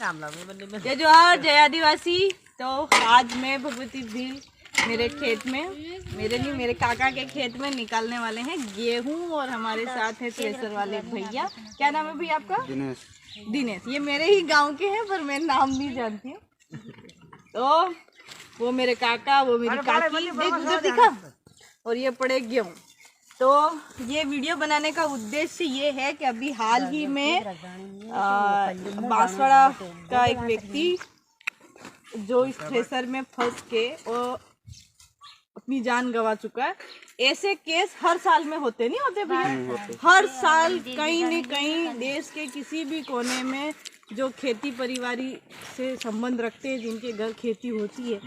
जय जोहार जय आदिवासी। तो आज मैं भगवती भील मेरे खेत में, मेरे काका के खेत में निकालने वाले हैं गेहूं और हमारे साथ है थ्रेसर वाले भैया। क्या नाम है भैया आपका? दिनेश। ये मेरे ही गांव के हैं पर मैं नाम नहीं जानती हूँ। तो वो मेरे काका, वो मेरी काकी, देख उधर दिखा, और ये पड़े गेहूं। तो ये वीडियो बनाने का उद्देश्य ये है कि अभी हाल ही में बांसवाड़ा का एक व्यक्ति जो इस थ्रेसर में फंस के और अपनी जान गंवा चुका है। ऐसे केस हर साल में होते नहीं होते भैया? हर साल कहीं न कहीं देश के किसी भी कोने में जो खेती परिवारी से संबंध रखते हैं, जिनके घर खेती होती है,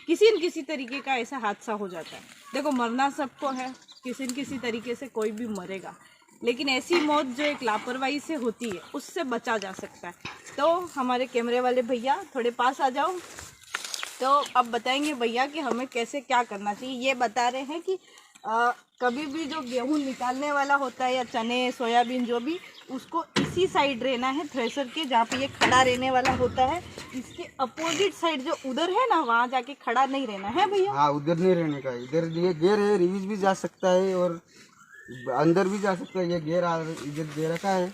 किसी न किसी तरीके का ऐसा हादसा हो जाता है। देखो, मरना सबको है, किसी न किसी तरीके से कोई भी मरेगा, लेकिन ऐसी मौत जो एक लापरवाही से होती है उससे बचा जा सकता है। तो हमारे कैमरे वाले भैया थोड़े पास आ जाओ। तो अब बताएंगे भैया कि हमें कैसे क्या करना चाहिए। ये बता रहे हैं कि कभी भी जो गेहूं निकालने वाला होता है या चने सोयाबीन जो भी, उसको इसी साइड रहना है थ्रेसर के, जहाँ पे ये खड़ा रहने वाला होता है। इसके अपोजिट साइड जो उधर है ना, वहाँ जाके खड़ा नहीं रहना है भैया। हाँ, उधर नहीं रहने का। इधर ये गेर है, रिवीज भी जा सकता है और अंदर भी जा सकता है। ये गेर इधर दे रखा है।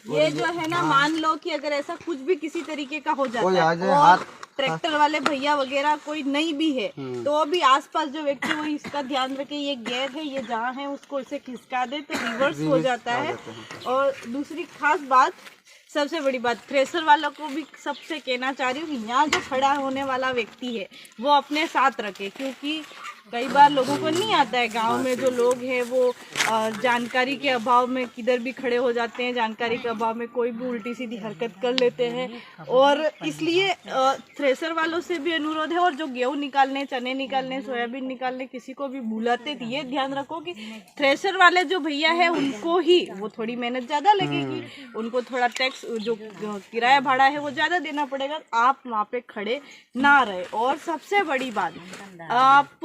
ये जो है ना, मान लो कि अगर ऐसा कुछ भी किसी तरीके का हो जाता है और ट्रैक्टर वाले भैया वगैरह कोई नहीं भी है, तो भी आसपास जो व्यक्ति वो इसका ध्यान रखे, ये गेयर है, ये जहाँ है उसको इसे खिसका दे तो रिवर्स हो जाता है। और दूसरी खास बात, सबसे बड़ी बात, थ्रेसर वालों को भी सबसे कहना चाह रही हूँ कि यहाँ जो खड़ा होने वाला व्यक्ति है वो अपने साथ रखे, क्योंकि कई बार लोगों को नहीं आता है। गांव में जो लोग हैं वो जानकारी के अभाव में किधर भी खड़े हो जाते हैं, जानकारी के अभाव में कोई भी उल्टी सीधी हरकत कर लेते हैं। और इसलिए थ्रेसर वालों से भी अनुरोध है, और जो गेहूं निकालने, चने निकालने, सोयाबीन निकालने किसी को भी बुलाते थे, ये ध्यान रखो कि थ्रेसर वाले जो भैया है उनको ही, वो थोड़ी मेहनत ज़्यादा लगेगी, उनको थोड़ा टैक्स जो किराया भाड़ा है वो ज़्यादा देना पड़ेगा। आप वहाँ पे खड़े ना रहे। और सबसे बड़ी बात, आप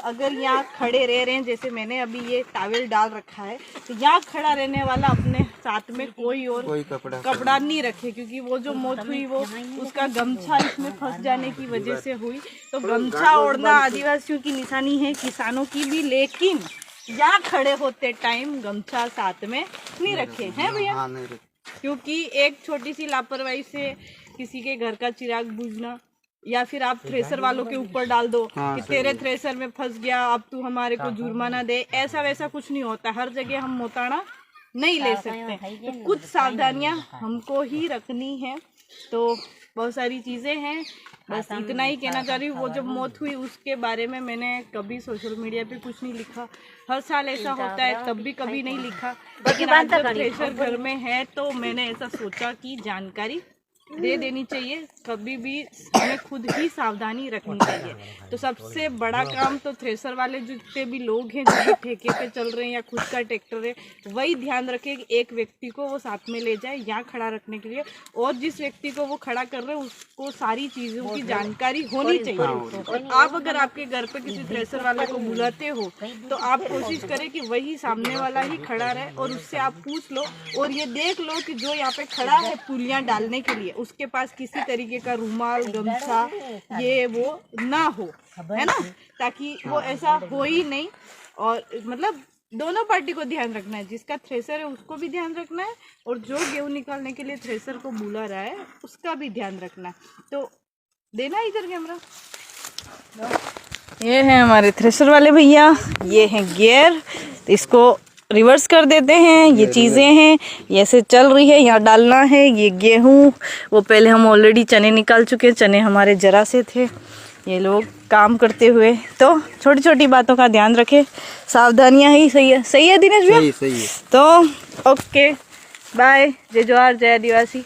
अगर यहाँ खड़े रह रहे हैं, जैसे मैंने अभी ये टॉवेल डाल रखा है, तो यहाँ खड़ा रहने वाला अपने साथ में कोई कपड़ा नहीं रखे, क्योंकि वो जो मौत हुई वो उसका गमछा इसमें फंस जाने की वजह से हुई। तो गमछा ओढ़ना आदिवासियों की निशानी है, किसानों की भी, लेकिन यहाँ खड़े होते टाइम गमछा साथ में नहीं रखे हैं भैया, क्योंकि एक छोटी सी लापरवाही से किसी के घर का चिराग बुझना, या फिर आप थ्रेसर वालों के ऊपर डाल दो कि तेरे थ्रेसर में फंस गया, अब तू हमारे को जुर्माना दे, ऐसा वैसा कुछ नहीं होता। हर जगह हम मोताना नहीं ले सकते, तो कुछ सावधानियां हमको ही रखनी है। तो बहुत सारी चीज़ें हैं, बस इतना ही कहना चाह रही हूँ। वो जब मौत हुई उसके बारे में मैंने कभी सोशल मीडिया पे कुछ नहीं लिखा, हर साल ऐसा होता है, तब भी कभी नहीं लिखा, लेकिन आज जब थ्रेसर घर में है तो मैंने ऐसा सोचा कि जानकारी दे देनी चाहिए। कभी भी हमें खुद ही सावधानी रखनी चाहिए। तो सबसे बड़ा काम तो थ्रेसर वाले जितने भी लोग हैं, जो भी ठेके पे चल रहे हैं या खुद का ट्रैक्टर है, वही ध्यान रखें कि एक व्यक्ति को वो साथ में ले जाए यहाँ खड़ा रखने के लिए, और जिस व्यक्ति को वो खड़ा कर रहे हैं उसको सारी चीज़ों की जानकारी होनी चाहिए। और आप अगर आपके घर पे किसी थ्रेसर वाले को बुलाते हो तो आप कोशिश करें कि वही सामने वाला ही खड़ा रहे, और उससे आप पूछ लो और ये देख लो कि जो यहाँ पे खड़ा है पुलियाँ डालने के लिए, उसके पास किसी तरीके का रुमाल, गमछा ये वो ना हो, है ना, ताकि वो ऐसा हो ही नहीं। और मतलब दोनों पार्टी को ध्यान रखना है, जिसका थ्रेसर है उसको भी ध्यान रखना है, और जो गेहूं निकालने के लिए थ्रेसर को बुला रहा है उसका भी ध्यान रखना है। तो देना इधर कैमरा। ये है हमारे थ्रेसर वाले भैया, ये है गियर, इसको रिवर्स कर देते हैं। ये चीज़ें हैं, ये ऐसे चल रही है, यहाँ डालना है। ये गेहूं, वो पहले हम ऑलरेडी चने निकाल चुके हैं, चने हमारे जरा से थे। ये लोग काम करते हुए तो छोटी छोटी बातों का ध्यान रखें, सावधानियां ही सही है। सही है दिनेश भैया? सही है। तो ओके, बाय, जय जोहार जय आदिवासी।